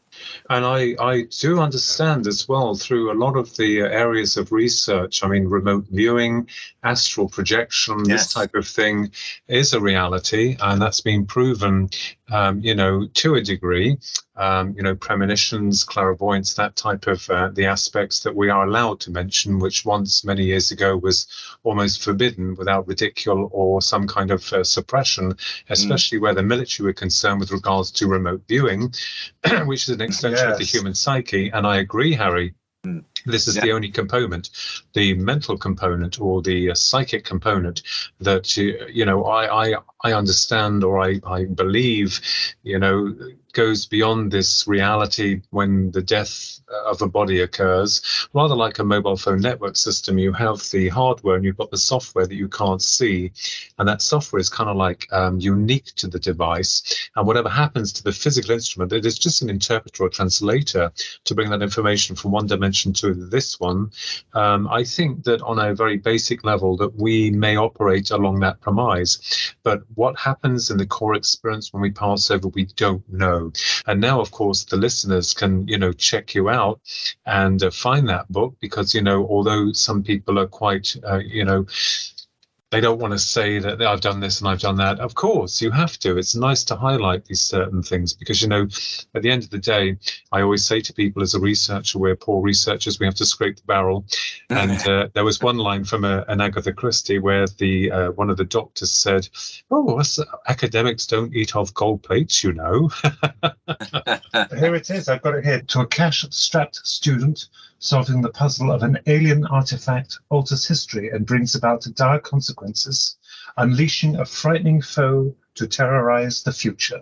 And I do understand as well, through a lot of the areas of research, I mean, remote viewing, astral projection, this type of thing is a reality. And that's been proven, to a degree, premonitions, clairvoyance, that type of the aspects that we are allowed to mention, which once many years ago was almost forbidden without ridicule or some kind of suppression, especially where the military were concerned with regards to remote viewing, which is an extension of the human psyche. And I agree, Harry, this is the only component, the mental component or the psychic component that, I understand, or I believe, goes beyond this reality when the death of a body occurs. Rather like a mobile phone network system, you have the hardware and you've got the software that you can't see. And that software is kind of like unique to the device. And whatever happens to the physical instrument, it is just an interpreter or translator to bring that information from one dimension to this one. I think that on a very basic level that we may operate along that premise. But what happens in the core experience when we pass over, we don't know. know. And now, of course, the listeners can, check you out and find that book because, although some people are quite, they don't want to say that I've done this and I've done that. Of course, you have to. It's nice to highlight these certain things because, at the end of the day, I always say to people as a researcher, we're poor researchers, we have to scrape the barrel. And there was one line from an Agatha Christie where one of the doctors said, "Oh, us academics don't eat off gold plates, Here it is. I've got it here. To a cash-strapped student, solving the puzzle of an alien artifact alters history and brings about dire consequences, unleashing a frightening foe to terrorize the future.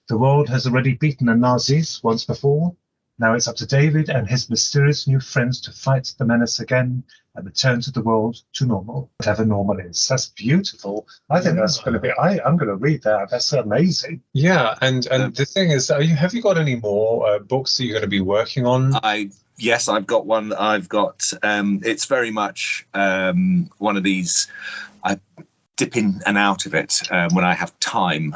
The world has already beaten the Nazis once before. Now it's up to David and his mysterious new friends to fight the menace again and return to the world to normal, whatever normal is." That's beautiful. I think that's going to be. I'm going to read that. That's amazing. Yeah, and the thing is, have you got any more books that you're going to be working on? Yes, I've got one. I've got. It's very much one of these. I dip in and out of it when I have time.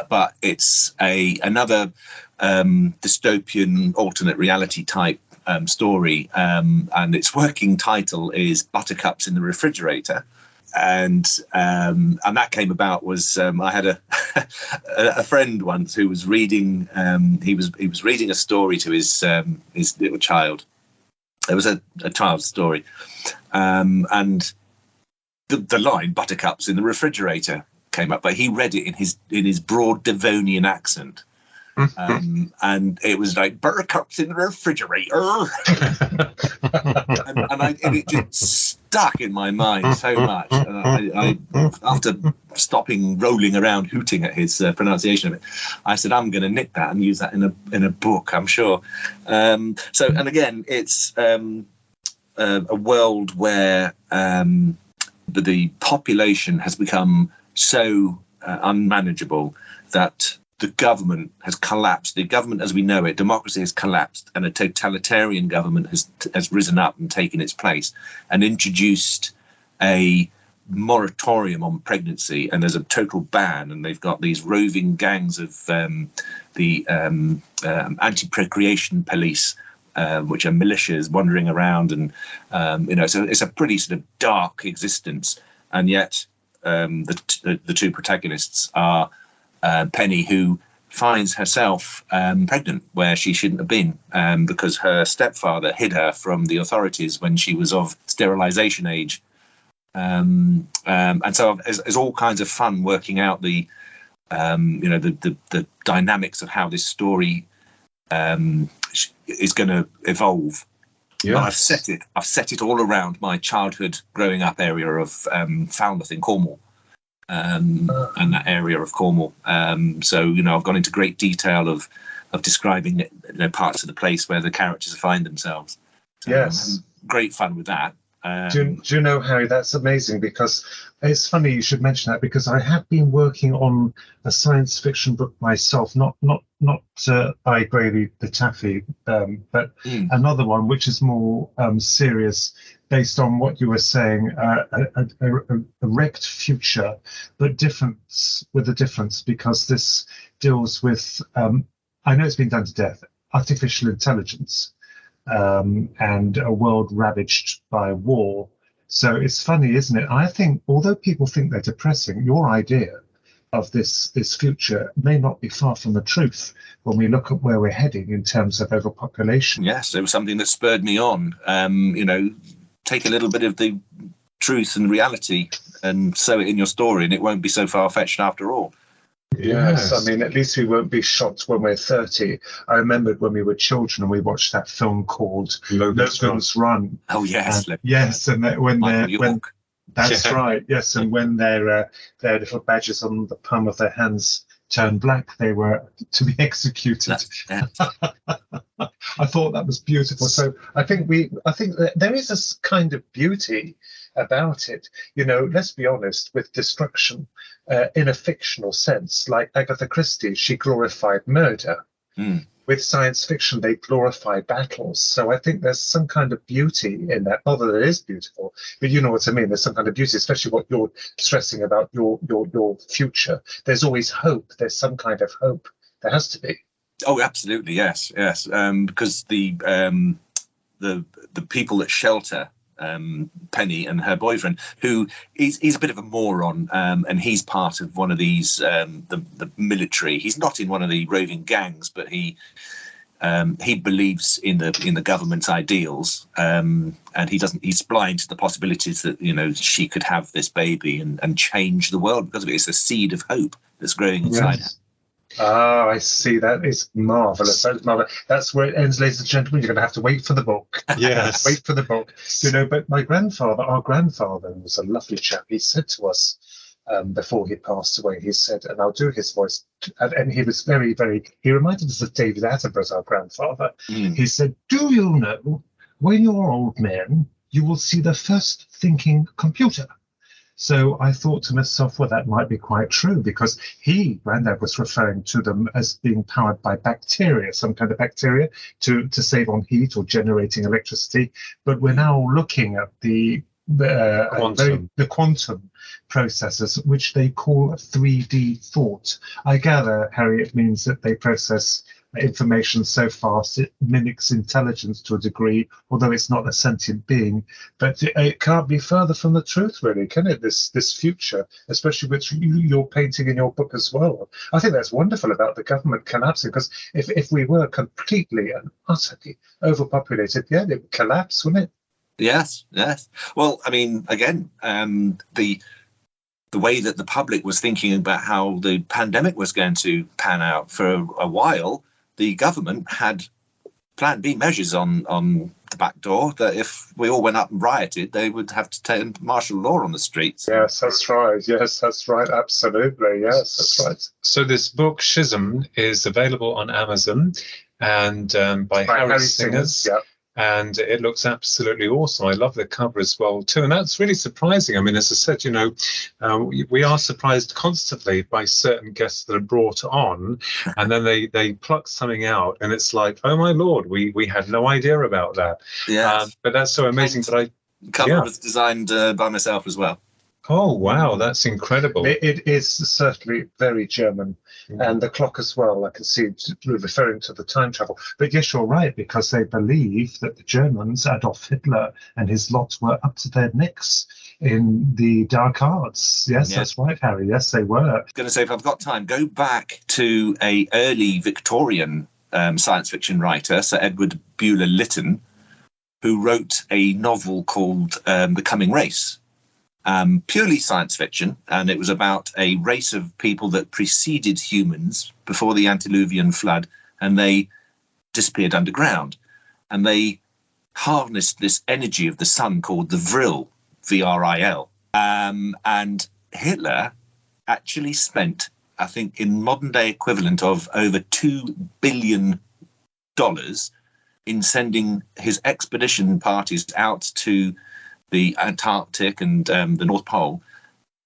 But it's another dystopian alternate reality type story, and its working title is Buttercups in the Refrigerator. And that came about was I had a friend once who was reading he was reading a story to his little child. It was a child's story, and the line "Buttercups in the Refrigerator" came up, but he read it in his broad Devonian accent. And it was like "Buttercups in the refrigerator," and it just stuck in my mind so much. And I after stopping rolling around hooting at his pronunciation of it, I said, "I'm going to nick that and use that in a book, I'm sure." And again, it's a world where the population has become so unmanageable that the government has collapsed. The government as we know it, democracy has collapsed, and a totalitarian government has risen up and taken its place and introduced a moratorium on pregnancy, and there's a total ban, and they've got these roving gangs of the anti-procreation police, which are militias wandering around, and so it's a pretty sort of dark existence. And yet the two protagonists are Penny, who finds herself pregnant where she shouldn't have been, because her stepfather hid her from the authorities when she was of sterilization age. And so there's all kinds of fun working out the dynamics of how this story is going to evolve. Yeah. I've set it all around my childhood growing up area of Falmouth in Cornwall. And that area of Cornwall. So I've gone into great detail of describing parts of the place where the characters find themselves. So yes, great fun with that. Do you know, Harry? That's amazing, because it's funny you should mention that, because I have been working on a science fiction book myself, not by Grady the Taffy, but another one which is more serious, based on what you were saying, a wrecked future, but with a difference, because this deals with, I know it's been done to death, artificial intelligence. And a world ravaged by war. So it's funny, isn't it? I think, although people think they're depressing, your idea of this future may not be far from the truth when we look at where we're heading in terms of overpopulation. Yes, it was something that spurred me on. Take a little bit of the truth and reality and sew it in your story, and it won't be so far-fetched after all. Yes, I mean, at least we won't be shocked when we're 30. I remembered when we were children and we watched that film called Logan's Run. Oh yes, yes, and that's right. Yes, and when their little badges on the palm of their hands turned black, they were to be executed. I thought that was beautiful. So I think that there is a kind of beauty about it. Let's be honest, with destruction in a fictional sense, like Agatha Christie, she glorified murder. With science fiction, they glorify battles. So I think there's some kind of beauty in that. Not that it is beautiful, but you know what I mean. There's some kind of beauty, especially what you're stressing about your future. There's always hope. There's some kind of hope There has to be. Oh, absolutely, yes. Because the people that shelter Penny and her boyfriend, who he's a bit of a moron, and he's part of one of these the military. He's not in one of the roving gangs, but he believes in the government's ideals, and he's blind to the possibilities that, you know, she could have this baby and change the world because of it. It's a seed of hope that's growing inside her. Ah, I see. That is marvellous. That's marvellous. That's where it ends, ladies and gentlemen. You're going to have to wait for the book. Yes. Wait for the book. You know, but our grandfather was a lovely chap. He said to us before he passed away, he said, and I'll do his voice, and he was very, very, he reminded us of David Attenborough's, our grandfather. He said, do you know, when you're old men, you will see the first thinking computer. So I thought to myself, well, that might be quite true, because Grandad was referring to them as being powered by bacteria, some kind of bacteria to save on heat or generating electricity. But we're now looking at the quantum processes, which they call 3D thought. I gather, Harry, it means that they process information so fast it mimics intelligence to a degree, although it's not a sentient being. But it can't be further from the truth, really, can it? This future, especially which you're painting in your book as well. I think that's wonderful about the government collapsing, because if we were completely and utterly overpopulated, it would collapse, wouldn't it? Yes. Well, I mean, again, the way that the public was thinking about how the pandemic was going to pan out for a while, the government had Plan B measures on the back door, that if we all went up and rioted, they would have to take martial law on the streets. Yes, that's right. Absolutely. Yes, that's right. So this book, Schism, is available on Amazon and by Harry Singers. Yeah. And it looks absolutely awesome. I love the cover as well, too. And that's really surprising. I mean, as I said, you know, we are surprised constantly by certain guests that are brought on, and then they pluck something out, and it's like, oh, my Lord, we had no idea about that. Yeah. But that's so amazing. The cover was designed by myself as well. Oh, wow, that's incredible. It is certainly very German. And the clock as well, I can see referring to the time travel. But yes, you're right, because they believe that the Germans, Adolf Hitler and his lot, were up to their necks in the dark arts. Yes, that's right, Harry. Yes, they were. I was going to say, if I've got time, go back to a early Victorian science fiction writer, Sir Edward Bulwer Lytton, who wrote a novel called The Coming Race. Purely science fiction, and it was about a race of people that preceded humans before the antediluvian flood, and they disappeared underground, and they harnessed this energy of the sun called the Vril, V-R-I-L, and Hitler actually spent, I think, in modern day equivalent of over $2 billion in sending his expedition parties out to the Antarctic and the North Pole,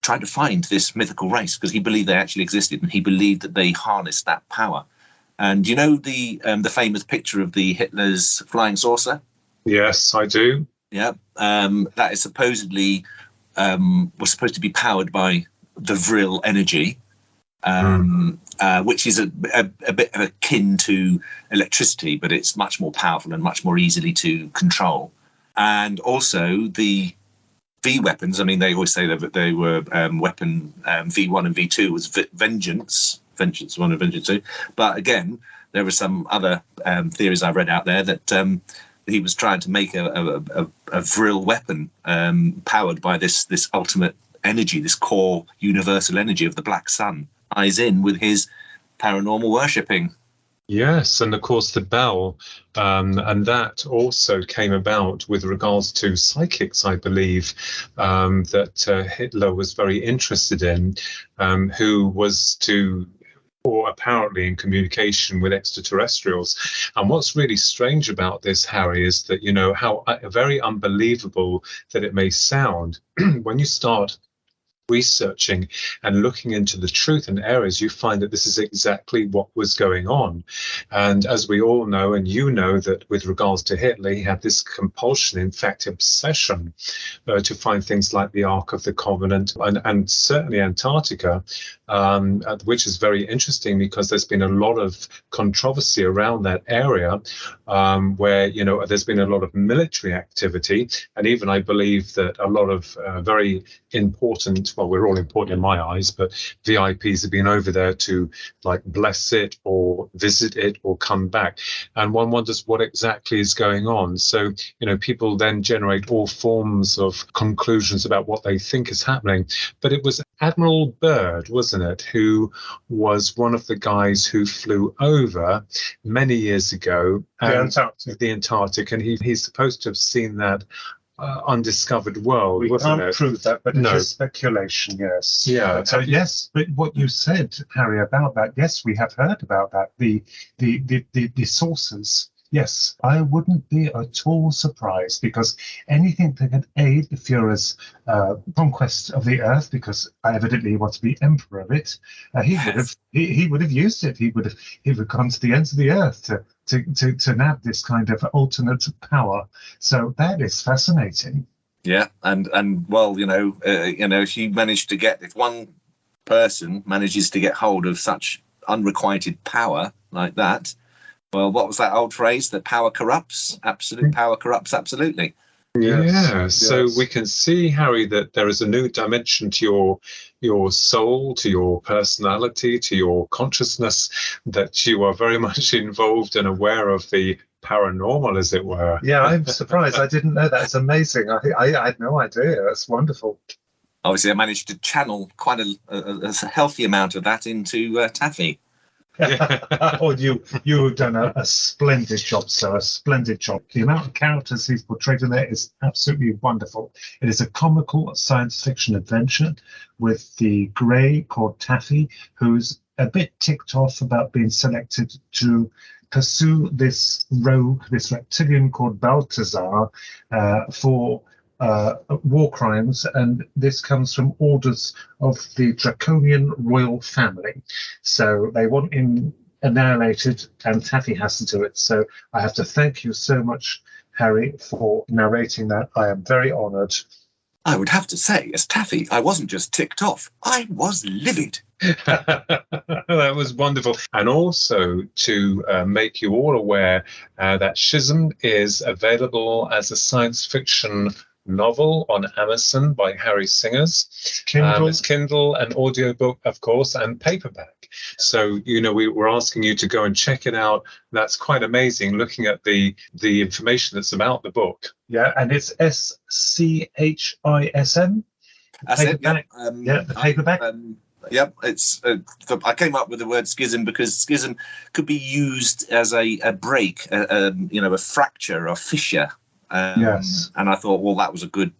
trying to find this mythical race, because he believed they actually existed, and he believed that they harnessed that power. And you know the famous picture of the Hitler's flying saucer? Yes, I do. Yeah, that is supposedly was supposed to be powered by the Vril energy, which is a bit akin to electricity, but it's much more powerful and much more easily to control. And also the V weapons. I mean, they always say that they were weapon V1 and V2 was Vengeance 1 and Vengeance 2. But again, there were some other theories I've read out there that he was trying to make a Vril weapon powered by this ultimate energy, this core universal energy of the black sun, ties in with his paranormal worshipping. Yes, and of course the bell, and that also came about with regards to psychics, I believe, that Hitler was very interested in, who was or apparently in communication with extraterrestrials. And what's really strange about this, Harry, is that, you know, how very unbelievable that it may sound when you start researching and looking into the truth in areas, you find that this is exactly what was going on. And as we all know, and you know, that with regards to Hitler, he had this compulsion, in fact, obsession, to find things like the Ark of the Covenant and certainly Antarctica, which is very interesting because there's been a lot of controversy around that area, where, you know, there's been a lot of military activity, and even I believe that a lot of very important, well, we're all important in my eyes, but VIPs have been over there to like bless it or visit it or come back. And one wonders what exactly is going on. So, you know, people then generate all forms of conclusions about what they think is happening. But it was Admiral Byrd, wasn't it, who was one of the guys who flew over many years ago, the Antarctic, and he's supposed to have seen that undiscovered world. We wasn't can't it? prove that, but it's just speculation, yes. Yeah. Yes, but what you said, Harry, about that, yes, we have heard about that. The sources. Yes, I wouldn't be at all surprised, because anything that could aid the Führer's conquest of the earth, because I evidently want to be emperor of it, he would have used it. He would have gone to the ends of the earth to nab this kind of alternate power. So that is fascinating. Yeah, and well, she managed to get, if one person manages to get hold of such unrequited power like that. Well, what was that old phrase? That power corrupts? Absolute power corrupts absolutely. Yeah, so we can see, Harry, that there is a new dimension to your soul, to your personality, to your consciousness, that you are very much involved and aware of the paranormal, as it were. Yeah, I'm surprised. I didn't know that. It's amazing. I had no idea. That's wonderful. Obviously, I managed to channel quite a healthy amount of that into Taffy. Oh, you've done a splendid job, sir. A splendid job. The amount of characters he's portrayed in there is absolutely wonderful. It is a comical science fiction adventure with the grey called Taffy, who's a bit ticked off about being selected to pursue this rogue, this reptilian called Balthazar, for war crimes, and this comes from orders of the draconian royal family. So they want him annihilated, and Taffy has to do it. So I have to thank you so much, Harry, for narrating that. I am very honoured. I would have to say, as Taffy, I wasn't just ticked off, I was livid. That was wonderful. And also to make you all aware that Schism is available as a science fiction novel on Amazon by Harry Singers. Kindle. It's Kindle and audiobook, of course, and paperback. So, we were asking you to go and check it out. That's quite amazing, looking at the information that's about the book. Yeah, and it's SCHISM. That's paperback. It. The paperback. Yep, it's. I came up with the word schism because schism could be used as a break, a fracture or fissure. Yes. And I thought, well, that was a good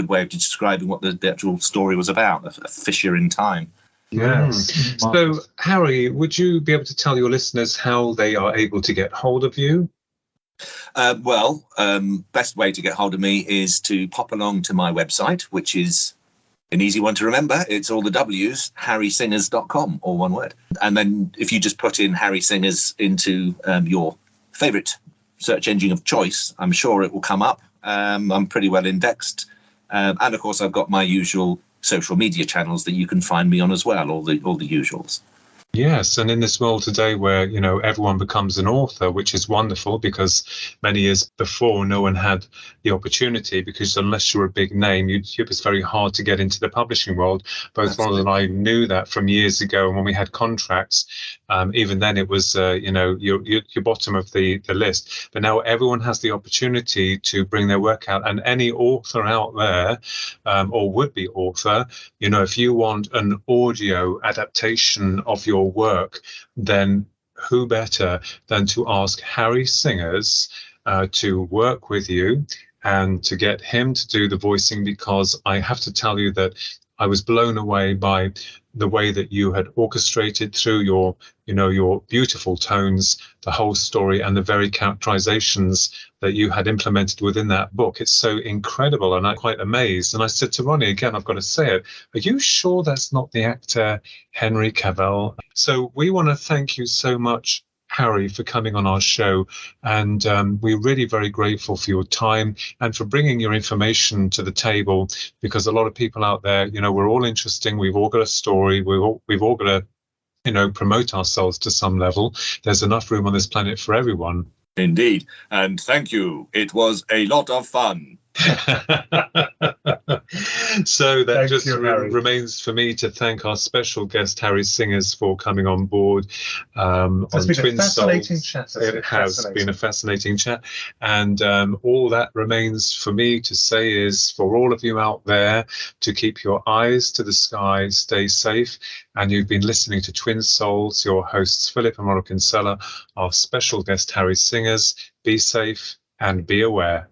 way of describing what the actual story was about, a fissure in time. Yes. So, Harry, would you be able to tell your listeners how they are able to get hold of you? Best way to get hold of me is to pop along to my website, which is an easy one to remember. It's all the W's, harrysingers.com, all one word. And then if you just put in Harry Singers into your favourite search engine of choice, I'm sure it will come up. I'm pretty well indexed. And of course, I've got my usual social media channels that you can find me on as well, all the usuals. Yes, and in this world today where, everyone becomes an author, which is wonderful, because many years before no one had the opportunity, because unless you're a big name, it was very hard to get into the publishing world. Both Ronald and I knew that from years ago, and when we had contracts, even then it was, your bottom of the list. But now everyone has the opportunity to bring their work out, and any author out there, or would-be author, if you want an audio adaptation of your work, then who better than to ask Harry Singers to work with you and to get him to do the voicing, because I have to tell you that I was blown away by the way that you had orchestrated through your, your beautiful tones, the whole story, and the very characterizations that you had implemented within that book. It's so incredible, and I'm quite amazed. And I said to Ronnie, again, I've got to say it, are you sure that's not the actor Henry Cavill? So we want to thank you so much, Harry, for coming on our show, and we're really very grateful for your time and for bringing your information to the table, because a lot of people out there, we're all interesting, we've all got a story, we've all got to promote ourselves to some level. There's enough room on this planet for everyone. Indeed, and thank you, it was a lot of fun. So that Thank just you, Harry. remains for me to thank our special guest Harry Singers for coming on board on It's been Twin a fascinating Souls. chat. It has been a fascinating chat, and all that remains for me to say is, for all of you out there, to keep your eyes to the sky, stay safe. And you've been listening to Twin Souls, your hosts Philip and Ronald Kinsella, our special guest Harry Singers. Be safe and be aware.